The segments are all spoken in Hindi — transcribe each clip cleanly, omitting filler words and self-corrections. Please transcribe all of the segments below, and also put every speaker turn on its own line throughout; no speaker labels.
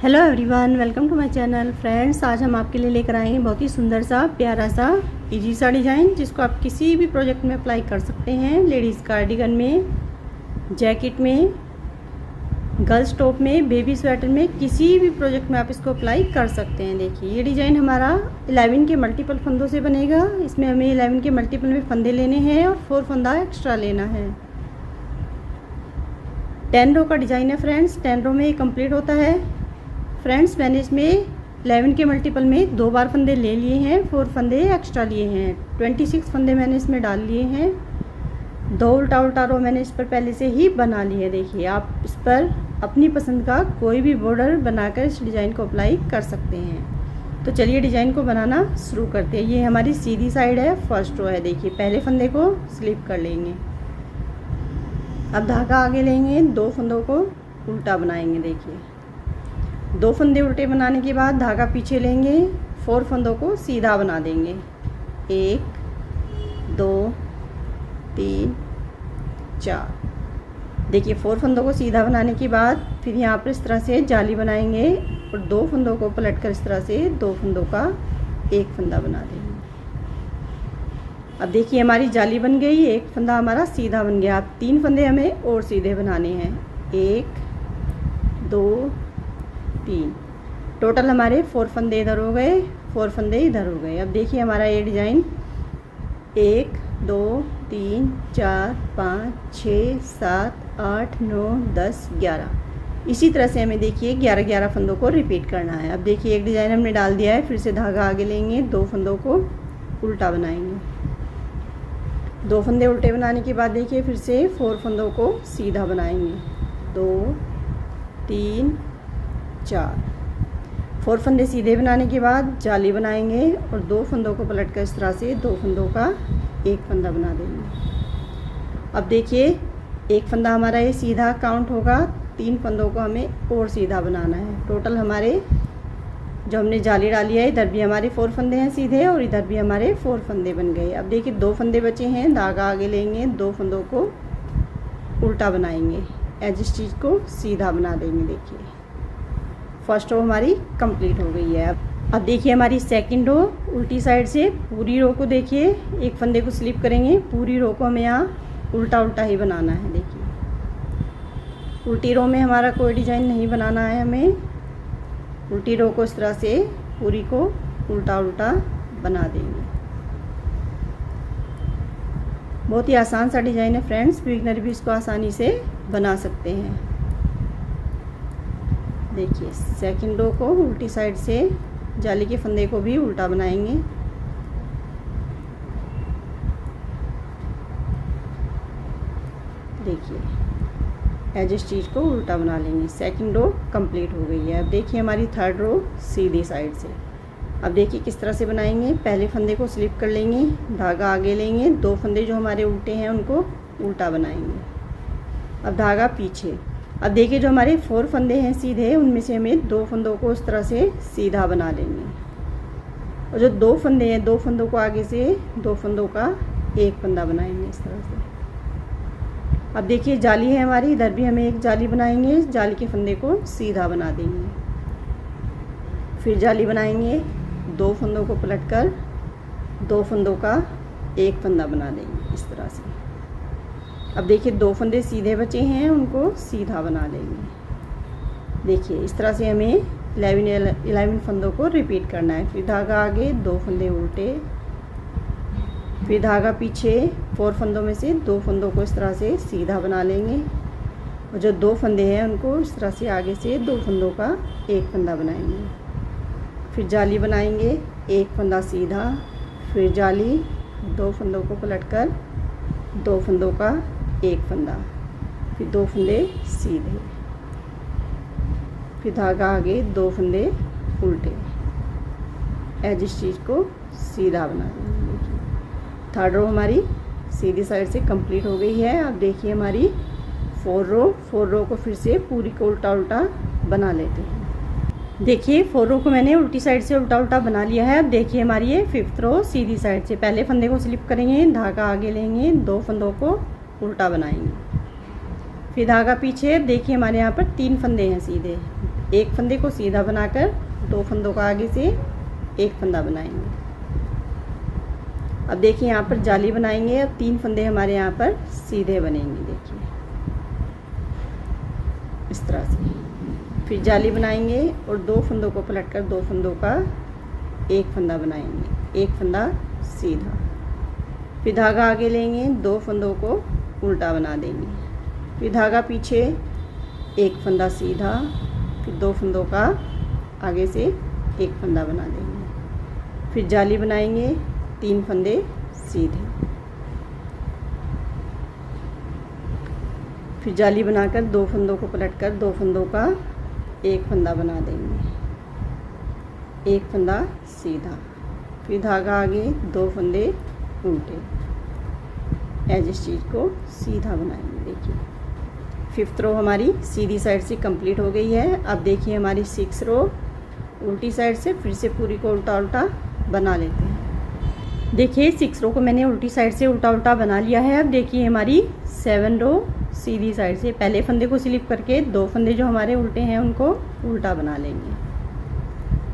Hello everyone, welcome to my channel. Friends, आज हम आपके लिए लेकर आए हैं बहुत ही सुंदर सा प्यारा सा इजी सा डिज़ाइन, जिसको आप किसी भी प्रोजेक्ट में अप्लाई कर सकते हैं। लेडीज़ कार्डिगन में, जैकेट में, गर्ल्स टॉप में, बेबी स्वेटर में, किसी भी प्रोजेक्ट में आप इसको अप्लाई कर सकते हैं। देखिए, ये डिज़ाइन हमारा 11 के मल्टीपल फंदों से बनेगा। इसमें हमें 11 के मल्टीपल में फंदे लेने हैं और 4 फंदा एक्स्ट्रा लेना है। 10 रो का डिज़ाइन है फ्रेंड्स, 10 रो में ये कंप्लीट होता है। फ्रेंड्स, मैंने इसमें 11 के मल्टीपल में 2 बार फंदे ले लिए हैं, 4 फंदे एक्स्ट्रा लिए हैं। 26 फंदे मैंने इसमें डाल लिए हैं। 2 उल्टा उल्टा रो मैंने इस पर पहले से ही बना ली है। देखिए, आप इस पर अपनी पसंद का कोई भी बॉर्डर बनाकर इस डिज़ाइन को अप्लाई कर सकते हैं। तो चलिए डिज़ाइन को बनाना शुरू करते हैं। ये हमारी सीधी साइड है, फर्स्ट रो है। देखिए, पहले फंदे को स्लिप कर लेंगे। अब धागा आगे लेंगे, 2 फंदों को उल्टा बनाएंगे। देखिए, 2 फंदे उल्टे बनाने के बाद धागा पीछे लेंगे, 4 फंदों को सीधा बना देंगे। 1 2 3 4। देखिए, 4 फंदों को सीधा बनाने के बाद फिर यहाँ पर इस तरह से जाली बनाएंगे और 2 फंदों को पलटकर इस तरह से 2 फंदों का एक फंदा बना देंगे। अब देखिए, हमारी जाली बन गई, एक फंदा हमारा सीधा बन गया। अब 3 फंदे हमें और सीधे बनाने हैं। 1 2 3। टोटल हमारे 4 फंदे इधर हो गए, 4 फंदे इधर हो गए। अब देखिए, हमारा ये डिज़ाइन 1 2 3 4 5 6 7 8 9 10 11। इसी तरह से हमें देखिए 11 फंदों को रिपीट करना है। अब देखिए, एक डिज़ाइन हमने डाल दिया है, फिर से धागा आगे लेंगे, 2 फंदों को उल्टा बनाएंगे। 2 फंदे उल्टे बनाने के बाद देखिए फिर से 4 फंदों को सीधा बनाएंगे। 2 3 4। 4 फंदे सीधे बनाने के बाद जाली बनाएंगे और 2 फंदों को पलटकर इस तरह से 2 फंदों का एक फंदा बना देंगे। अब देखिए, एक फंदा हमारा ये सीधा काउंट होगा, 3 फंदों को हमें और सीधा बनाना है। टोटल हमारे जो हमने जाली डाली है, इधर भी हमारे 4 फंदे हैं सीधे और इधर भी हमारे 4 फंदे बन गए। अब देखिए, 2 फंदे बचे हैं, धागा आगे लेंगे, 2 फंदों को उल्टा बनाएंगे, एज स्टिच को सीधा बना देंगे। देखिए, फर्स्ट रो हमारी कंप्लीट हो गई है। अब देखिए, हमारी सेकंड रो उल्टी साइड से पूरी रो को देखिए, एक फंदे को स्लिप करेंगे, पूरी रो को हमें यहाँ उल्टा उल्टा ही बनाना है। देखिए, उल्टी रो में हमारा कोई डिज़ाइन नहीं बनाना है, हमें उल्टी रो को इस तरह से पूरी को उल्टा उल्टा बना देंगे। बहुत ही आसान सा डिज़ाइन है फ्रेंड्स, बिगिनर भी इसको आसानी से बना सकते हैं। देखिए, सेकंड रो को उल्टी साइड से जाली के फंदे को भी उल्टा बनाएंगे। देखिए, एज स्टिच को उल्टा बना लेंगे। सेकंड रो कंप्लीट हो गई है। अब देखिए, हमारी थर्ड रो सीधी साइड से। अब देखिए किस तरह से बनाएंगे। पहले फंदे को स्लिप कर लेंगे, धागा आगे लेंगे, 2 फंदे जो हमारे उल्टे हैं उनको उल्टा बनाएंगे। अब धागा पीछे। अब देखिए, जो हमारे 4 फंदे हैं सीधे, उनमें से हमें 2 फंदों को इस तरह से सीधा बना लेंगे और जो 2 फंदे हैं, 2 फंदों को आगे से 2 फंदों का एक फंदा बनाएंगे इस तरह से। अब देखिए, जाली है हमारी, इधर भी हमें एक जाली बनाएंगे, जाली के फंदे को सीधा बना देंगे। फिर जाली बनाएंगे, 2 फंदों को पलटकर 2 फंदों का एक फंदा बना देंगे इस तरह से। अब देखिए, 2 फंदे सीधे बचे हैं, उनको सीधा बना लेंगे। देखिए, इस तरह से हमें 11 फंदों को रिपीट करना है। फिर धागा आगे, 2 फंदे उल्टे, फिर धागा पीछे, 4 फंदों में से 2 फंदों को इस तरह से सीधा बना लेंगे और जो 2 फंदे हैं उनको इस तरह से आगे से 2 फंदों का एक फंदा बनाएंगे। फिर जाली बनाएंगे, एक फंदा सीधा, फिर जाली, 2 फंदों को पलटकर 2 फंदों का एक फंदा, फिर 2 फंदे सीधे, फिर धागा आगे, 2 फंदे उल्टे, एज स्टिच को सीधा बना देंगे। देखिए, थर्ड रो हमारी सीधी साइड से कंप्लीट हो गई है। अब देखिए, हमारी 4 रो को फिर से पूरी को उल्टा उल्टा बना लेते हैं। देखिए, 4 रो को मैंने उल्टी साइड से उल्टा उल्टा बना लिया है। अब देखिए, हमारी ये 5th रो सीधी साइड से। पहले फंदे को स्लिप करेंगे, धागा आगे लेंगे, 2 फंदों को उल्टा बनाएंगे, फिर धागा पीछे। देखिए, हमारे यहाँ पर 3 फंदे हैं सीधे, एक फंदे को सीधा बनाकर 2 फंदों का आगे से एक फंदा बनाएंगे। अब देखिए यहाँ पर जाली बनाएंगे। अब 3 फंदे हमारे यहाँ पर सीधे बनेंगे, देखिए इस तरह से। फिर जाली बनाएंगे और 2 फंदों को पलटकर 2 फंदों का एक फंदा बनाएंगे, एक फंदा सीधा। फिर धागा आगे लेंगे, 2 फंदों को उल्टा बना देंगे। फिर धागा पीछे, एक फंदा सीधा, फिर 2 फंदों का आगे से एक फंदा बना देंगे। फिर जाली बनाएंगे, 3 फंदे सीधे। फिर जाली बनाकर 2 फंदों को पलटकर 2 फंदों का एक फंदा बना देंगे, एक फंदा सीधा। फिर धागा आगे, 2 फंदे उल्टे, एज इस चीज़ को सीधा बनाएंगे। देखिए 5th रो हमारी सीधी साइड से कंप्लीट हो गई है। अब देखिए हमारी 6 रो उल्टी साइड से फिर से पूरी को उल्टा उल्टा बना लेते हैं। देखिए 6 रो को मैंने उल्टी साइड से उल्टा उल्टा बना लिया है। अब देखिए हमारी 7 रो सीधी साइड से पहले फंदे को स्लिप करके 2 फंदे जो हमारे उल्टे हैं उनको उल्टा बना लेंगे।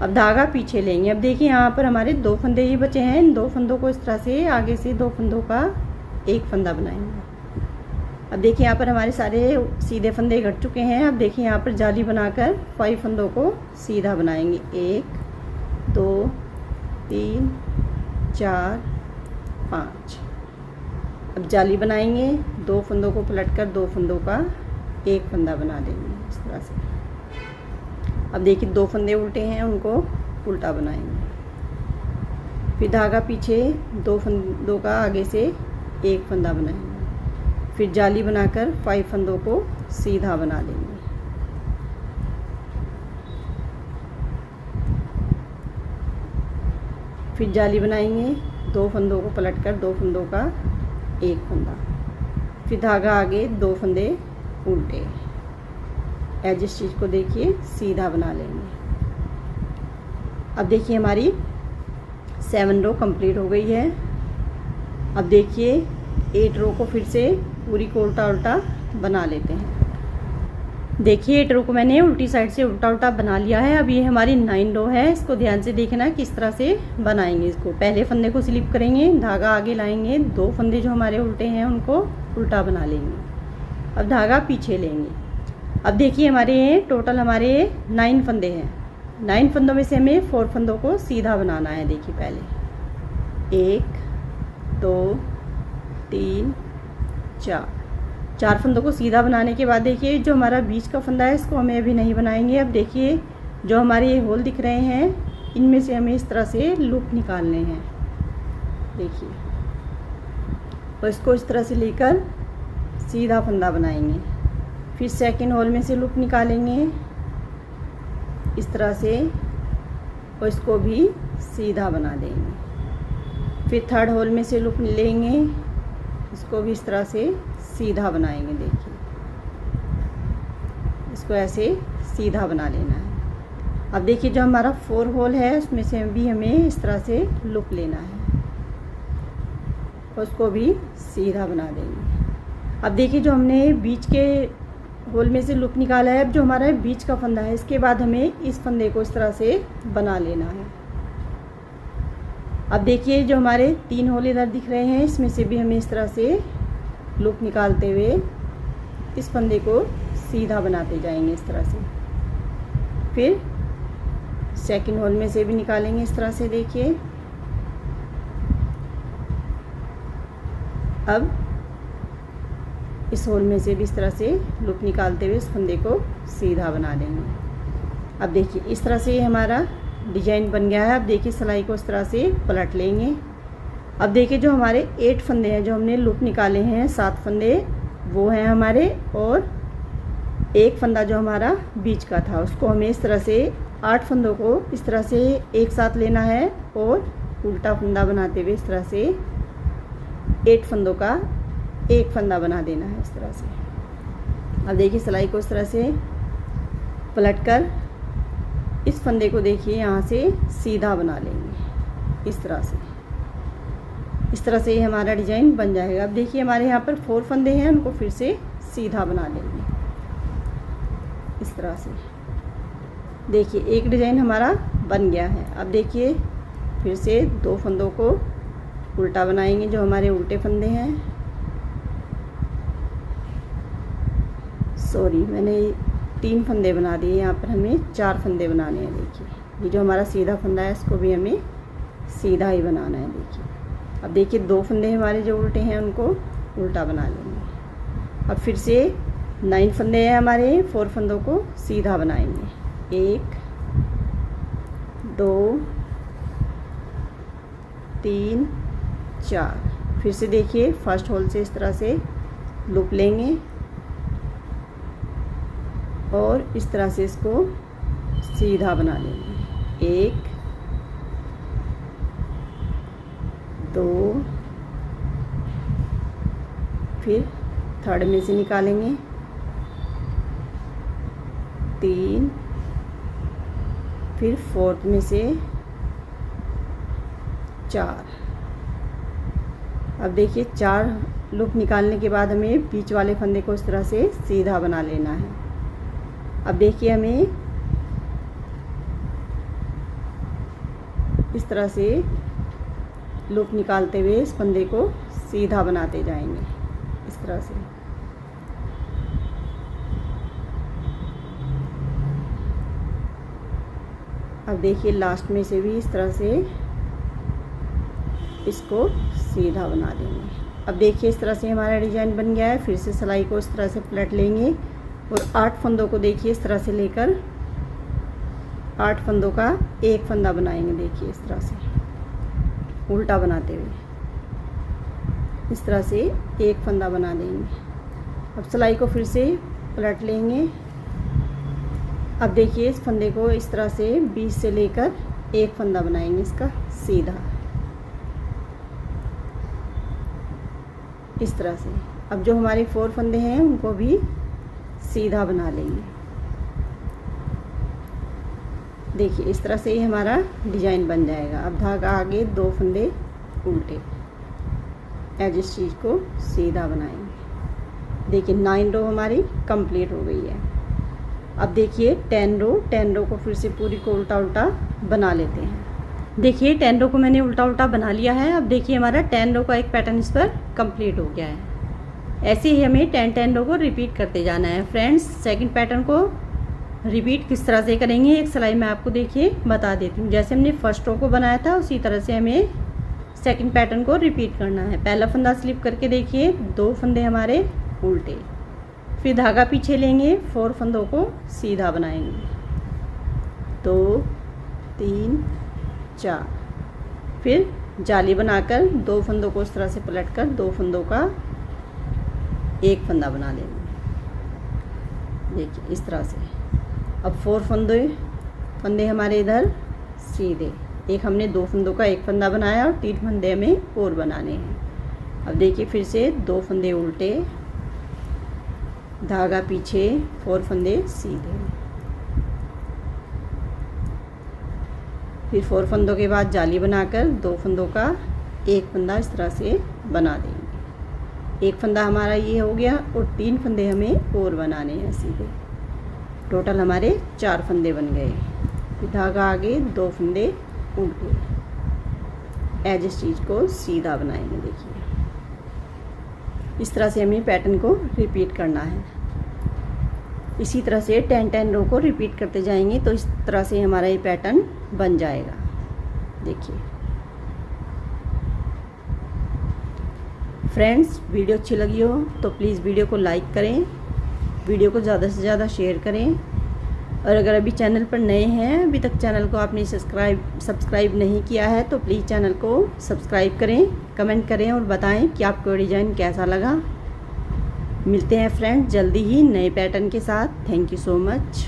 अब धागा पीछे लेंगे। अब देखिए यहाँ पर हमारे 2 फंदे ही बचे हैं। इन 2 फंदों को इस तरह से आगे से 2 फंदों का एक फंदा बनाएंगे। अब देखिए यहाँ पर हमारे सारे सीधे फंदे घट चुके हैं। अब देखिए यहाँ पर जाली बनाकर 5 फंदों को सीधा बनाएंगे, 1 2 3 4 5। अब जाली बनाएंगे, 2 फंदों को पलटकर 2 फंदों का एक फंदा बना देंगे इस तरह से। अब देखिए 2 फंदे उल्टे हैं, उनको उल्टा बनाएंगे। फिर धागा पीछे, 2 फंदों का आगे से एक फंदा बनाएंगे। फिर जाली बनाकर 5 फंदों को सीधा बना देंगे। फिर जाली बनाएंगे, 2 फंदों को पलटकर 2 फंदों का एक फंदा। फिर धागा आगे, 2 फंदे उल्टे, एज इस चीज़ को देखिए सीधा बना लेंगे। अब देखिए हमारी 7 रो कंप्लीट हो गई है। अब देखिए 8 रो को फिर से पूरी को उल्टा उल्टा बना लेते हैं। देखिए 8 रो को मैंने उल्टी साइड से उल्टा उल्टा बना लिया है। अब ये हमारी 9 रो है। इसको ध्यान से देखना किस तरह से बनाएंगे। इसको पहले फंदे को स्लिप करेंगे, धागा आगे लाएंगे, 2 फंदे जो हमारे उल्टे हैं उनको उल्टा बना लेंगे। अब धागा पीछे लेंगे। अब देखिए हमारे टोटल हमारे 9 फंदे हैं। 9 फंदों में से हमें 4 फंदों को सीधा बनाना है। देखिए पहले 1 2 3 4 फंदों को सीधा बनाने के बाद देखिए जो हमारा बीच का फंदा है इसको हमें अभी नहीं बनाएंगे। अब देखिए जो हमारे ये होल दिख रहे हैं इनमें से हमें इस तरह से लूप निकालने हैं। देखिए तो इसको इस तरह से लेकर सीधा फंदा बनाएंगे। फिर सेकंड होल में से लूप निकालेंगे इस तरह से और इसको भी सीधा बना देंगे। फिर थर्ड होल में से लूप लेंगे, इसको भी इस तरह से सीधा बनाएंगे। देखिए इसको ऐसे सीधा बना लेना है। अब देखिए जो हमारा 4 होल है उसमें से भी हमें इस तरह से लूप लेना है और उसको भी सीधा बना देंगे। अब देखिए जो हमने बीच के होल में से लूप निकाला है, अब जो हमारा बीच का फंदा है इसके बाद हमें इस फंदे को इस तरह से बना लेना है। अब देखिए जो हमारे 3 होल इधर दिख रहे हैं इसमें से भी हमें इस तरह से लूप निकालते हुए इस फंदे को सीधा बनाते जाएंगे इस तरह से। फिर सेकंड होल में से भी निकालेंगे इस तरह से। देखिए अब इस होल में से भी इस तरह से लूप निकालते हुए इस फंदे को सीधा बना देंगे। अब देखिए इस तरह से हमारा डिजाइन बन गया है। अब देखिए सिलाई को इस तरह से पलट लेंगे। अब देखिए जो हमारे 8 फंदे हैं जो हमने लूप निकाले हैं, 7 फंदे वो हैं हमारे और एक फंदा जो हमारा बीच का था उसको हमें इस तरह से 8 फंदों को इस तरह से एक साथ लेना है और उल्टा फंदा बनाते हुए इस तरह से 8 फंदों का एक फंदा बना देना है इस तरह से। अब देखिए सिलाई को इस तरह से पलटकर इस फंदे को देखिए यहाँ से सीधा बना लेंगे इस तरह से। इस तरह से ही हमारा डिजाइन बन जाएगा। अब देखिए हमारे यहाँ पर 4 फंदे हैं, उनको फिर से सीधा बना लेंगे इस तरह से। देखिए एक डिज़ाइन हमारा बन गया है। अब देखिए फिर से 2 फंदों को उल्टा बनाएंगे, जो हमारे उल्टे फंदे हैं। सॉरी, मैंने 3 फंदे बना दिए, यहाँ पर हमें 4 फंदे बनाने हैं। देखिए ये जो हमारा सीधा फंदा है इसको भी हमें सीधा ही बनाना है। देखिए अब देखिए 2 फंदे हमारे जो उल्टे हैं उनको उल्टा बना लेंगे। अब फिर से 9 फंदे हैं हमारे, 4 फंदों को सीधा बनाएंगे। 1 2 3 4। फिर से देखिए फर्स्ट होल से इस तरह से लूप लेंगे और इस तरह से इसको सीधा बना लेंगे। 1 2, फिर थर्ड में से निकालेंगे 3, फिर फोर्थ में से 4। अब देखिए 4 लूप निकालने के बाद हमें बीच वाले फंदे को इस तरह से सीधा बना लेना है। अब देखिए हमें इस तरह से लूप निकालते हुए इस फंदे को सीधा बनाते जाएंगे इस तरह से। अब देखिए लास्ट में से भी इस तरह से इसको सीधा बना देंगे। अब देखिए इस तरह से हमारा डिज़ाइन बन गया है। फिर से सिलाई को इस तरह से पलट लेंगे और 8 फंदों को देखिए इस तरह से लेकर 8 फंदों का एक फंदा बनाएंगे। देखिए इस तरह से उल्टा बनाते हुए इस तरह से एक फंदा बना देंगे। अब सिलाई को फिर से पलट लेंगे। अब देखिए इस फंदे को इस तरह से बीच से लेकर एक फंदा बनाएंगे इसका सीधा इस तरह से। अब जो हमारे 4 फंदे हैं उनको भी सीधा बना लेंगे। देखिए इस तरह से ही हमारा डिज़ाइन बन जाएगा। अब धागा आगे 2 फंदे उल्टे एज इस चीज़ को सीधा बनाएंगे। देखिए 9 रो हमारी कंप्लीट हो गई है। अब देखिए 10 रो को फिर से पूरी को उल्टा उल्टा बना लेते हैं। देखिए 10 रो को मैंने उल्टा उल्टा बना लिया है। अब देखिए हमारा 10 रो का एक पैटर्न इस पर कंप्लीट हो गया है। ऐसे ही हमें 10 रो को रिपीट करते जाना है। फ्रेंड्स सेकंड पैटर्न को रिपीट किस तरह से करेंगे एक सिलाई में आपको देखिए बता देती हूँ। जैसे हमने फर्स्ट रो को बनाया था उसी तरह से हमें सेकंड पैटर्न को रिपीट करना है। पहला फंदा स्लिप करके देखिए 2 फंदे हमारे उल्टे, फिर धागा पीछे लेंगे, 4 फंदों को सीधा बनाएंगे 2 3 4। फिर जाली बनाकर 2 फंदों को इस तरह से पलटकर 2 फंदों का एक फंदा बना लेंगे। देखिए इस तरह से। अब 4 फंदे हमारे इधर सीधे, एक हमने 2 फंदों का एक फंदा बनाया और 3 फंदे हमें और बनाने हैं। अब देखिए फिर से 2 फंदे उल्टे, धागा पीछे, 4 फंदे सीधे, फिर 4 फंदों के बाद जाली बनाकर 2 फंदों का एक फंदा इस तरह से बना देंगे। एक फंदा हमारा ये हो गया और 3 फंदे हमें और बनाने हैं सीधे। टोटल हमारे 4 फंदे बन गए। फिर धागा आगे 2 फंदे उल्टे एज इस चीज़ को सीधा बनाएंगे। देखिए इस तरह से हमें पैटर्न को रिपीट करना है। इसी तरह से 10 रो को रिपीट करते जाएंगे तो इस तरह से हमारा ये पैटर्न बन जाएगा। देखिए फ्रेंड्स वीडियो अच्छी लगी हो तो प्लीज़ वीडियो को लाइक करें, वीडियो को ज़्यादा से ज़्यादा शेयर करें और अगर अभी चैनल पर नए हैं, अभी तक चैनल को आपने सब्सक्राइब नहीं किया है तो प्लीज़ चैनल को सब्सक्राइब करें, कमेंट करें और बताएं कि आपको डिज़ाइन कैसा लगा। मिलते हैं फ्रेंड्स जल्दी ही नए पैटर्न के साथ। Thank you so much.